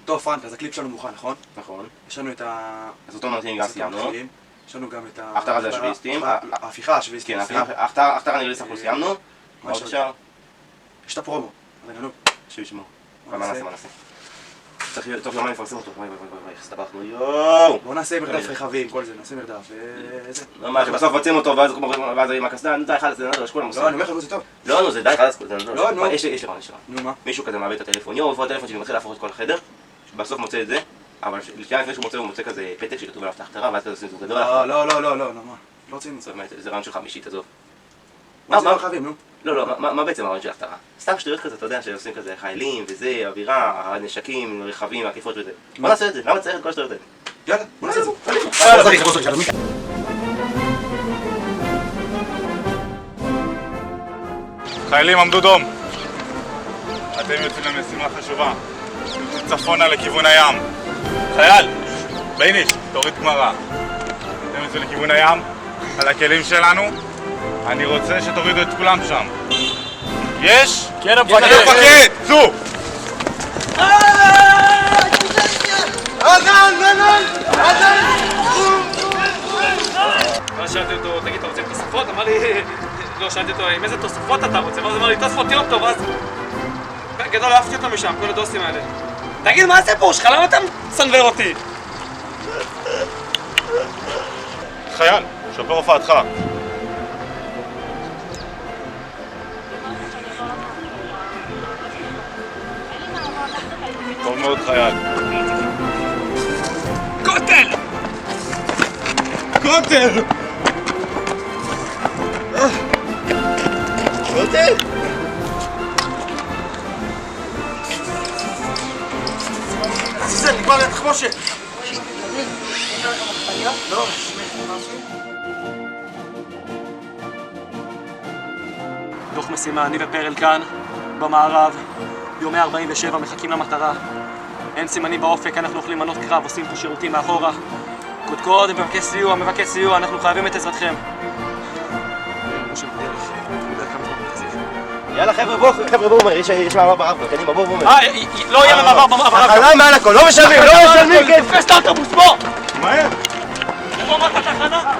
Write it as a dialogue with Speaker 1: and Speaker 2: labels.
Speaker 1: טוב, פרנק, אז הקליפ שלנו מוכן, נכון?
Speaker 2: נכון.
Speaker 1: יש לנו את ה...
Speaker 2: אז אותו נותנים גם סיימנו.
Speaker 1: יש לנו גם את ה...
Speaker 2: ההכתרה זה השביעיסטים.
Speaker 1: ההפיכה השביעיסטים.
Speaker 2: כן, ההכתרה נראה לי סך הכל סיימנו. מה עוד אפשר?
Speaker 1: יש את הפרומו. רגע, נו.
Speaker 2: שישמעו. מה נעשה? צריך טוב יומיים לפרסם אותו. וואי, איך הסתבכנו, יואו!
Speaker 1: בוא נעשה מרדף רכבים, כל זה, נעשה מרדף וזה.
Speaker 2: לא מה, שבסוף מבצעים אותו ואז עם הקסדה, די חלאס, זה נדרש, כולם עושים.
Speaker 1: לא, אני אומר לך, זה טוב.
Speaker 2: לא, זה די חלאס, זה נדרש.
Speaker 1: לא, נו.
Speaker 2: יש לי רעיון.
Speaker 1: נו, מה?
Speaker 2: מישהו כזה מעבד את הטלפון, יואו, איפה הטלפון שלי מתחיל להפוך את כל החדר, בסוף מוצא את זה, אבל לפני שהוא מוצא כזה פתק שכתוב עליו את ההכתרה, ואז כזה עושים זוג גדול.
Speaker 1: לא, מה? לא רוצים את זה.
Speaker 2: זה רעיון שלך אישית, עזוב.
Speaker 1: מה זה רכבים, נו?
Speaker 2: לא, מה בעצם הרעיון של ההכתרה? סתם שטויות כזה, אתה יודע, שעושים כזה חיילים וזה, אווירה, הנשקים, רכבים, עקיפות וזה. בוא נעשה את זה, למה צריך את כל השטויות האלה?
Speaker 1: יאללה, בוא נעשה את זה.
Speaker 3: חיילים עמדו דום. אתם יוצאים למשימה חשובה. צפונה לכיוון הים. חייל, בייניש, תוריד גמרא. אתם יוצאים לכיוון הים, על הכלים שלנו. אני רוצה שתורידו את כולם שם. יש?
Speaker 4: כן, המפקד!
Speaker 3: המפקד! צאו!
Speaker 4: ואז שאלתי אותו, תגיד, אתה רוצה תוספות? אמר לי, לא, שאלתי אותו, עם איזה תוספות אתה רוצה? ואז אמר לי, תוספות יום טוב, אז... גדול, לא אהבתי אותו משם, כל הדוסים האלה. תגיד, מה הסיפור שלך? למה אתה מסנוור אותי?
Speaker 3: חייל, שפר הופעתך. טוב מאוד חייל.
Speaker 4: קוטל!
Speaker 3: קוטל!
Speaker 2: קוטל?
Speaker 1: עזיזל, נגמר לי התחמושת! לא,
Speaker 4: דוח משימה, אני ופרל כאן, במערב, יומי 47 מחכים למטרה. אין סימנים באופק, אנחנו אוכלים מנות קרב, עושים פה שירותים מאחורה. קודקוד, מבקש סיוע, אנחנו חייבים את עזרתכם.
Speaker 2: יאללה חבר'ה בואו, יש מעבר ברב, קדימה בואו.
Speaker 4: לא יהיה מעבר במעבר.
Speaker 2: החלם מעל הכל, לא משלמים,
Speaker 4: תופס את האוטובוס, בוא!
Speaker 3: מהר!
Speaker 4: בוא, מה את התחנה?